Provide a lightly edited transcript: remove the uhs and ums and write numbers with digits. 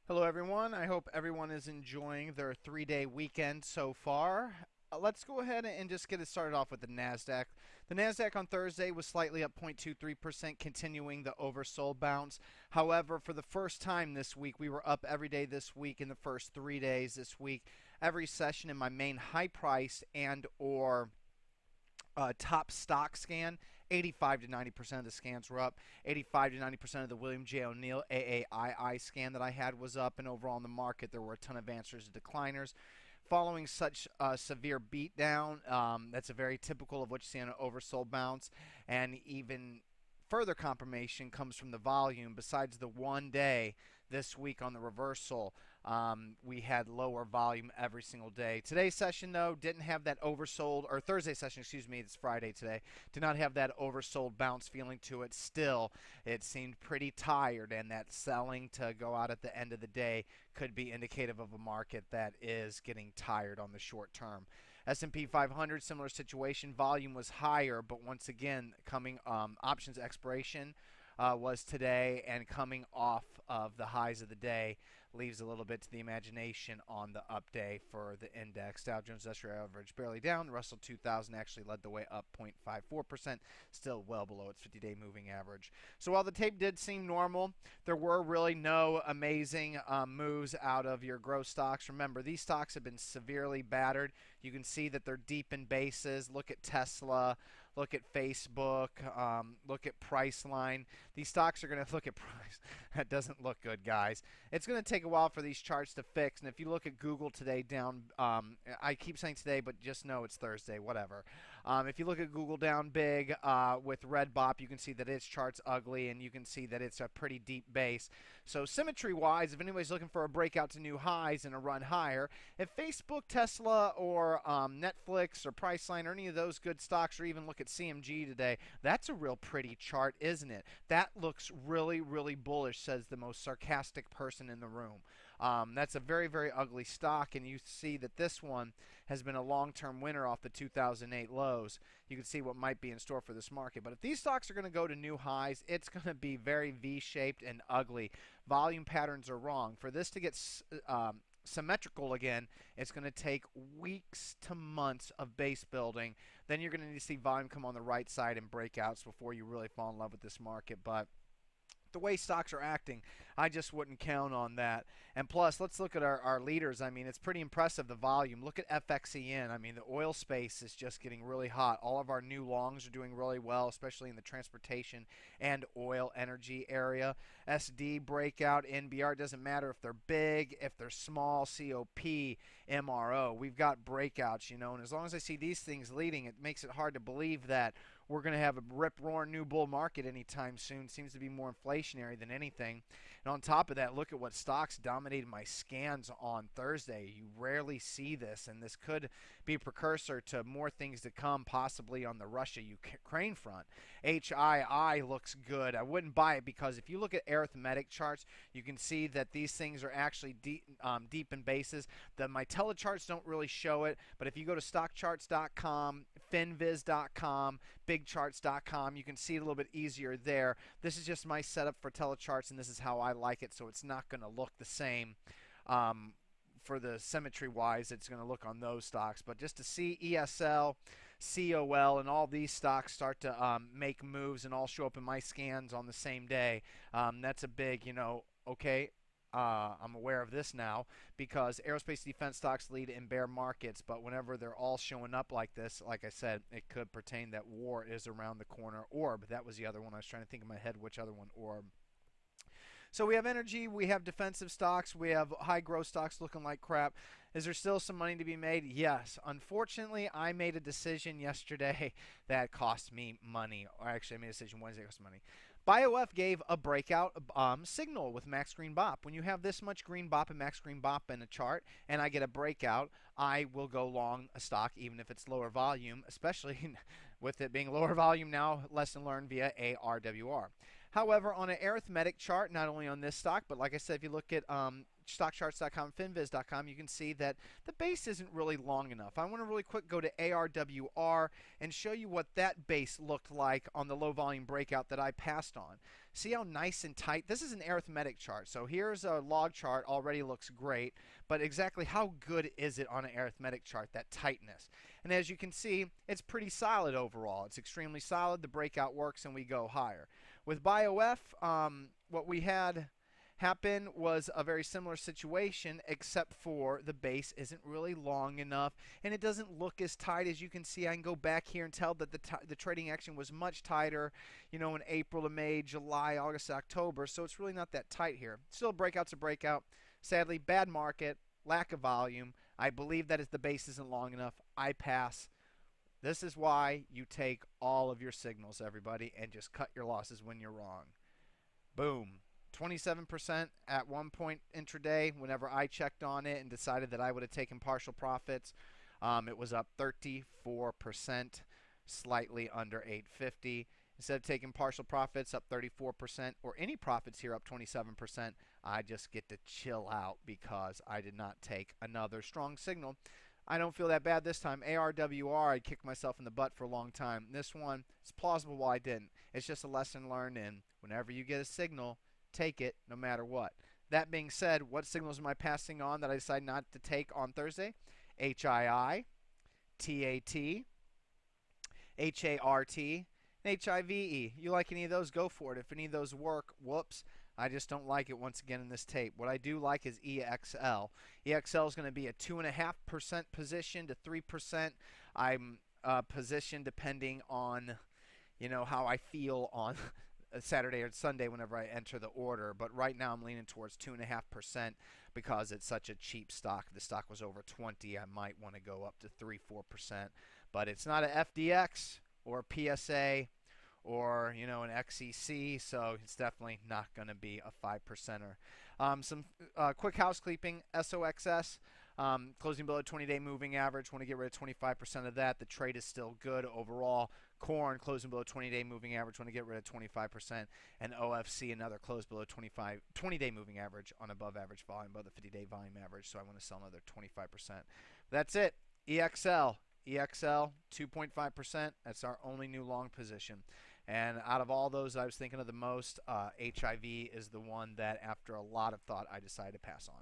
Hello, everyone. I hope everyone is enjoying their 3-day weekend so far. Let's go ahead and just get it started off with the NASDAQ. The NASDAQ on Thursday was slightly up 0.23%, continuing the oversold bounce. However, for the first time this week, we were up every day this week in the first 3 days this week. Every session in my main high priced and or top stock scan, 85 to 90% of the scans were up. 85 to 90% of the William J. O'Neill AAII scan that I had was up, and overall in the market there were a ton of answers to decliners. Following such a severe beatdown, that's a very typical of what you see on an oversold bounce, and even further confirmation comes from the volume. Besides the 1 day this week on the reversal, we had lower volume every single day. Today's session, though, didn't have that oversold, or Thursday session, excuse me, it's Friday today, did not have that oversold bounce feeling to it. Still, it seemed pretty tired, and that selling to go out at the end of the day could be indicative of a market that is getting tired on the short term. S&P 500, similar situation. Volume was higher, but once again, coming options expiration was today, and coming off of the highs of the day leaves a little bit to the imagination on the up day for the index. Dow Jones Industrial Average barely down. Russell 2000 actually led the way up 0.54%, still well below its 50-day moving average. So while the tape did seem normal, there were really no amazing moves out of your growth stocks. Remember, these stocks have been severely battered. You can see that they're deep in bases. Look at Tesla. Look at Facebook. Look at Priceline. These stocks are going to look at price. That doesn't look good, guys. It's going to take a while for these charts to fix. And if you look at Google today down, I keep saying today, but just know it's Thursday, whatever. If you look at Google down big with Redbop, you can see that its chart's ugly, and you can see that it's a pretty deep base. So symmetry-wise, if anybody's looking for a breakout to new highs and a run higher, if Facebook, Tesla, or Netflix, or Priceline, or any of those good stocks, or even look at CMG today, that's a real pretty chart, isn't it? That looks really, really bullish, says the most sarcastic person in the room. That's a very, very ugly stock, and you see that this one has been a long-term winner off the 2008 lows. You can see what might be in store for this market. But if these stocks are going to go to new highs, it's going to be very V-shaped and ugly. Volume patterns are wrong. For this to get symmetrical again, it's going to take weeks to months of base building. Then you're going to need to see volume come on the right side and breakouts before you really fall in love with this market. But the way stocks are acting, I just wouldn't count on that. And plus, let's look at our leaders. I mean, it's pretty impressive, the volume. Look at FXEN. I mean, the oil space is just getting really hot. All of our new longs are doing really well, especially in the transportation and oil energy area. SD breakout, NBR, doesn't matter if they're big, if they're small, COP, MRO. We've got breakouts, and as long as I see these things leading, it makes it hard to believe that we're going to have a rip-roaring new bull market anytime soon. Seems to be more inflationary than anything. And on top of that, look at what stocks dominated my scans on Thursday. You rarely see this, and this could be a precursor to more things to come, possibly on the Russia-Ukraine front. HII looks good. I wouldn't buy it because if you look at arithmetic charts, you can see that these things are actually deep in bases. My telecharts don't really show it, but if you go to stockcharts.com, finviz.com, bigcharts.com, you can see it a little bit easier there. This is just my setup for telecharts, and this is how I like it, so it's not going to look the same. For the symmetry wise, it's going to look on those stocks. But just to see ESL, COL, and all these stocks start to make moves and all show up in my scans on the same day, that's a big, okay, I'm aware of this now because aerospace defense stocks lead in bear markets, but whenever they're all showing up like this, like I said, it could pertain that war is around the corner. Orb, that was the other one. I was trying to think in my head which other one. Orb. So we have energy, we have defensive stocks, we have high growth stocks looking like crap. Is there still some money to be made? Yes. Unfortunately, I made a decision yesterday that cost me money. Or actually, I made a decision Wednesday that cost money. BioF gave a breakout signal with Max Green Bop. When you have this much Green Bop and Max Green Bop in a chart and I get a breakout, I will go long a stock even if it's lower volume, especially with it being lower volume now, lesson learned via ARWR. However, on an arithmetic chart, not only on this stock, but like I said, if you look at stockcharts.com, finviz.com, you can see that the base isn't really long enough. I want to really quick go to ARWR and show you what that base looked like on the low volume breakout that I passed on. See how nice and tight? This is an arithmetic chart. So here's a log chart, already looks great, but exactly how good is it on an arithmetic chart, that tightness? And as you can see, it's pretty solid overall. It's extremely solid. The breakout works and we go higher. With BioF, what we had happen was a very similar situation, except for the base isn't really long enough and it doesn't look as tight. As you can see, I can go back here and tell that the trading action was much tighter, you know, in April to May, July, August, October. So it's really not that tight here. Still, breakout's a breakout. Sadly, bad market, lack of volume. I believe that if the base isn't long enough, I pass. This is why you take all of your signals, everybody, and just cut your losses when you're wrong. Boom. 27% at one point intraday whenever I checked on it and decided that I would have taken partial profits. It was up 34%, slightly under 850. Instead of taking partial profits up 34% or any profits here up 27%, I just get to chill out because I did not take another strong signal. I don't feel that bad this time. ARWR, I kicked myself in the butt for a long time. This one, it's plausible why I didn't. It's just a lesson learned, and whenever you get a signal, take it no matter what. That being said, what signals am I passing on that I decided not to take on Thursday? HII, TAT, HART, and HIVE. You like any of those, go for it. If any of those work, whoops. I just don't like it once again in this tape. What I do like is EXL. EXL is going to be a 2.5% position to 3%. I'm positioned depending on, you know, how I feel on Saturday or Sunday whenever I enter the order. But right now I'm leaning towards 2.5% because it's such a cheap stock. If the stock was over 20, I might want to go up to 3-4%. But it's not a FDX or a PSA or, you know, an XEC, so it's definitely not going to be a 5%er. Some quick housekeeping. SOXS, closing below 20-day moving average. Want to get rid of 25% of that. The trade is still good overall. Corn, closing below 20-day moving average. Want to get rid of 25%. And OFC, another close below 20-day moving average on above average volume, above the 50-day volume average. So I want to sell another 25%. That's it. EXL, 2.5%. That's our only new long position. And out of all those I was thinking of the most, HIV is the one that after a lot of thought I decided to pass on.